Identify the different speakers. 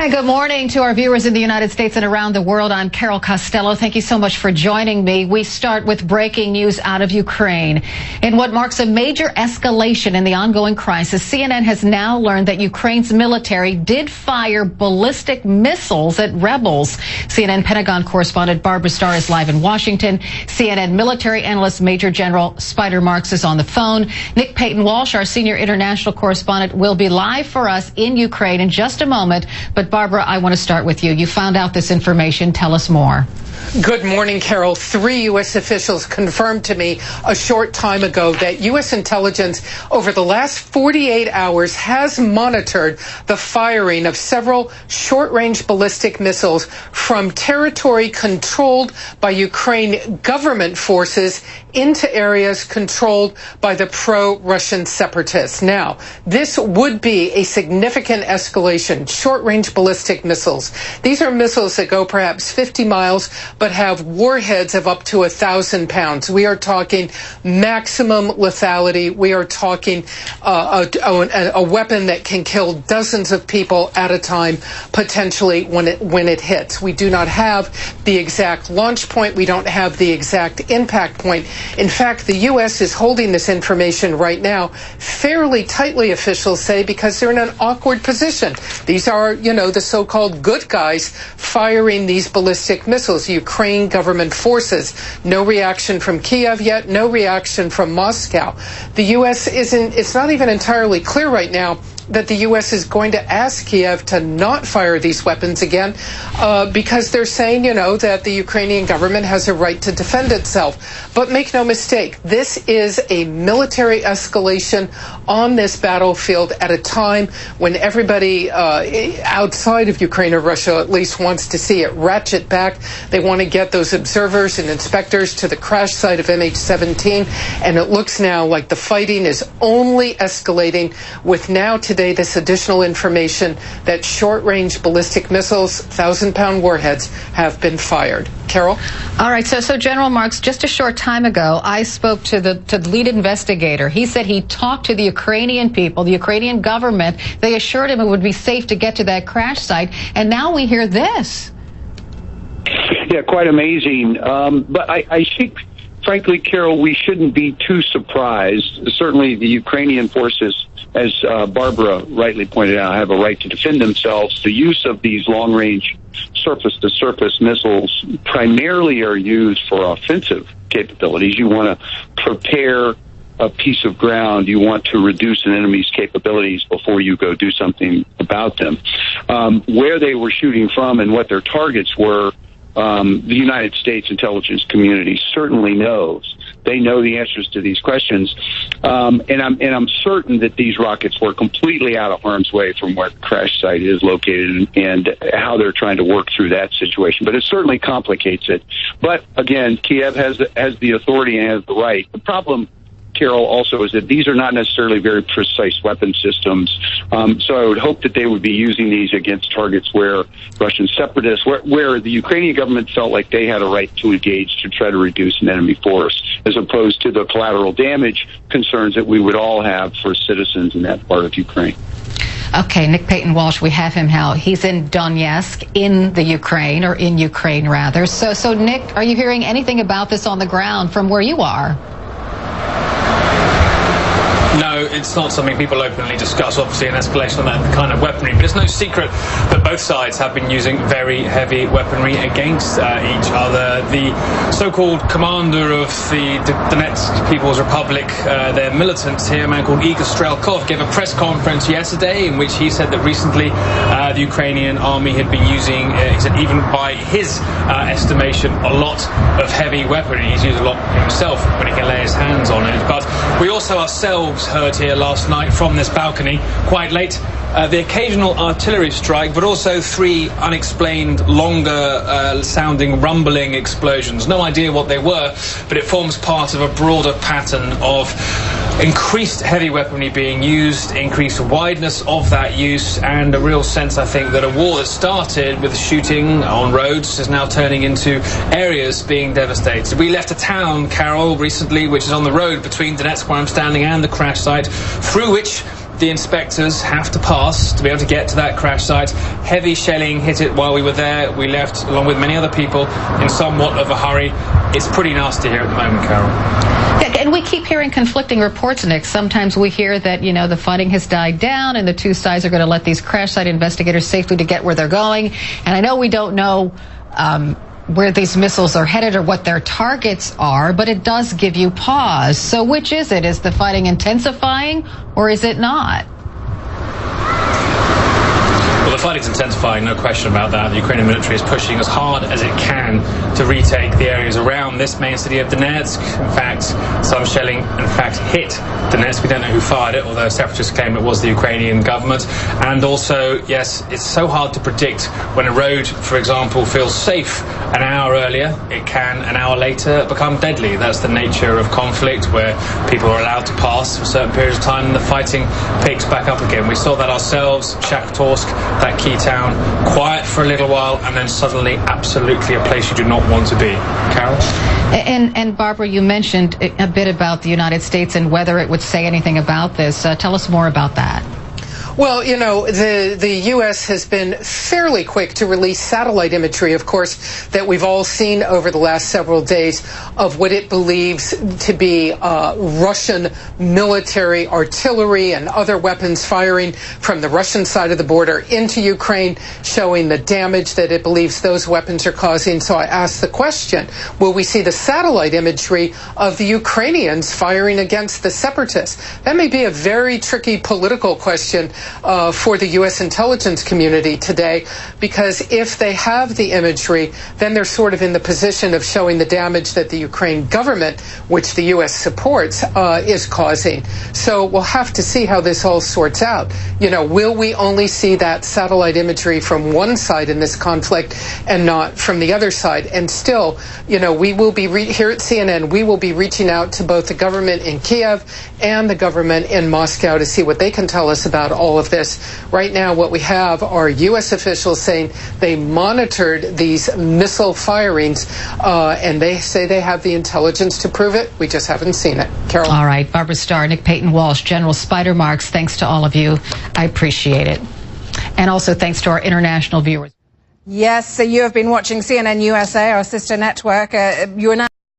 Speaker 1: Hi, good morning to our viewers in the United States and around the world. I'm Carol Costello. Thank you so much for joining me. We start with breaking news out of Ukraine. In what marks a major escalation in the ongoing crisis, CNN has now learned that Ukraine's military did fire ballistic missiles at rebels. CNN Pentagon correspondent Barbara Starr is live in Washington. CNN military analyst Major General Spider Marks is on the phone. Nick Payton-Walsh, our senior international correspondent, will be live for us in Ukraine in just a moment. But Barbara, I want to start with you. You found out this information. Tell us more.
Speaker 2: Good morning, Carol. 3 U.S. officials confirmed to me a short time ago that U.S. intelligence over the last 48 hours has monitored the firing of several short-range ballistic missiles from territory controlled by Ukraine government forces into areas controlled by the pro-Russian separatists. Now, this would be a significant escalation. Short-range ballistic missiles. These are missiles that go perhaps 50 miles, but have warheads of up to 1,000 pounds. We are talking maximum lethality. We are talking a weapon that can kill dozens of people at a time, potentially when it hits. We do not have the exact launch point. We don't have the exact impact point. In fact, the U.S. is holding this information right now fairly tightly, officials say, because they're in an awkward position. These are, the so-called good guys firing these ballistic missiles. Ukraine government forces. No reaction from Kiev yet, no reaction from Moscow. The U.S. it's not even entirely clear right now that the U.S. is going to ask Kiev to not fire these weapons again because they're saying, that the Ukrainian government has a right to defend itself. But make no mistake, this is a military escalation on this battlefield at a time when everybody outside of Ukraine or Russia at least wants to see it ratchet back. They want to get those observers and inspectors to the crash site of MH17. And it looks now like the fighting is only escalating with now today this additional information that short-range ballistic missiles, 1,000-pound warheads, have been fired. Carol?
Speaker 1: All right, so General Marks, just a short time ago, I spoke to the lead investigator. He said he talked to the Ukrainian people, the Ukrainian government. They assured him it would be safe to get to that crash site, and now we hear this.
Speaker 3: Yeah, quite amazing. But I think, frankly, Carol, we shouldn't be too surprised. Certainly the Ukrainian forces, as Barbara rightly pointed out, have a right to defend themselves. The use of these long-range surface-to-surface missiles primarily are used for offensive capabilities. You want to prepare a piece of ground. You want to reduce an enemy's capabilities before you go do something about them. Where they were shooting from and what their targets were, the United States intelligence community certainly knows. They know the answers to these questions, and I'm certain that these rockets were completely out of harm's way from where the crash site is located and how they're trying to work through that situation. But it certainly complicates it. But again, Kiev has the authority and has the right. The problem, Carol, also is that these are not necessarily very precise weapon systems. So I would hope that they would be using these against targets where Russian separatists, where the Ukrainian government felt like they had a right to engage to try to reduce an enemy force, as opposed to the collateral damage concerns that we would all have for citizens in that part of Ukraine.
Speaker 1: Okay, Nick Payton-Walsh, we have him now. He's in Donetsk, in Ukraine rather. So Nick, are you hearing anything about this on the ground from where you are?
Speaker 4: No, it's not something people openly discuss, obviously an escalation of that kind of weaponry, but it's no secret that both sides have been using very heavy weaponry against each other. The so-called commander of the Donetsk People's Republic, their militants here, a man called Igor Strelkov, gave a press conference yesterday in which he said that recently the Ukrainian army had been using, he said even by his estimation, a lot of heavy weaponry. He's used a lot himself when he can lay his hands on it. But we also ourselves heard here last night from this balcony, quite late, the occasional artillery strike, but also 3 unexplained, longer sounding rumbling explosions. No idea what they were, but it forms part of a broader pattern of increased heavy weaponry being used, increased wideness of that use, and a real sense, I think, that a war that started with shooting on roads is now turning into areas being devastated. We left a town, Carol, recently, which is on the road between Donetsk, where I'm standing, and the crash site, through which the inspectors have to pass to be able to get to that crash site. Heavy shelling hit it while we were there. We left, along with many other people, in somewhat of a hurry. It's pretty nasty here at the moment, Carol.
Speaker 1: Yeah, and we keep hearing conflicting reports, Nick. Sometimes we hear that, the fighting has died down and the two sides are going to let these crash site investigators safely to get where they're going. And I know we don't know where these missiles are headed or what their targets are, but it does give you pause. So which is it? Is the fighting intensifying or is it not?
Speaker 4: Well, the fighting's intensifying, no question about that. The Ukrainian military is pushing as hard as it can to retake the areas around this main city of Donetsk. In fact, some shelling, hit Donetsk. We don't know who fired it, although separatists claim it was the Ukrainian government. And also, yes, it's so hard to predict when a road, for example, feels safe an hour earlier. It can, an hour later, become deadly. That's the nature of conflict, where people are allowed to pass for certain periods of time and the fighting picks back up again. We saw that ourselves, Shakhtarsk, that key town, quiet for a little while, and then suddenly absolutely a place you do not want to be. Carol?
Speaker 1: And Barbara, you mentioned a bit about the United States and whether it would say anything about this. Tell us more about that.
Speaker 2: Well, the U.S. has been fairly quick to release satellite imagery, of course, that we've all seen over the last several days of what it believes to be Russian military artillery and other weapons firing from the Russian side of the border into Ukraine, showing the damage that it believes those weapons are causing. So I asked the question, will we see the satellite imagery of the Ukrainians firing against the separatists? That may be a very tricky political question for the U.S. intelligence community today, because if they have the imagery, then they're sort of in the position of showing the damage that the Ukraine government, which the U.S. supports, is causing. So we'll have to see how this all sorts out. Will we only see that satellite imagery from one side in this conflict and not from the other side? And still, we will be here at CNN, we will be reaching out to both the government in Kiev and the government in Moscow to see what they can tell us about all of this. Right now, what we have are U.S. officials saying they monitored these missile firings, and they say they have the intelligence to prove it. We just haven't seen it. Carol?
Speaker 1: All right. Barbara Starr, Nick Payton-Walsh, General Spider Marks, thanks to all of you. I appreciate it. And also thanks to our international viewers.
Speaker 5: Yes, so you have been watching CNN USA, our sister network. You are now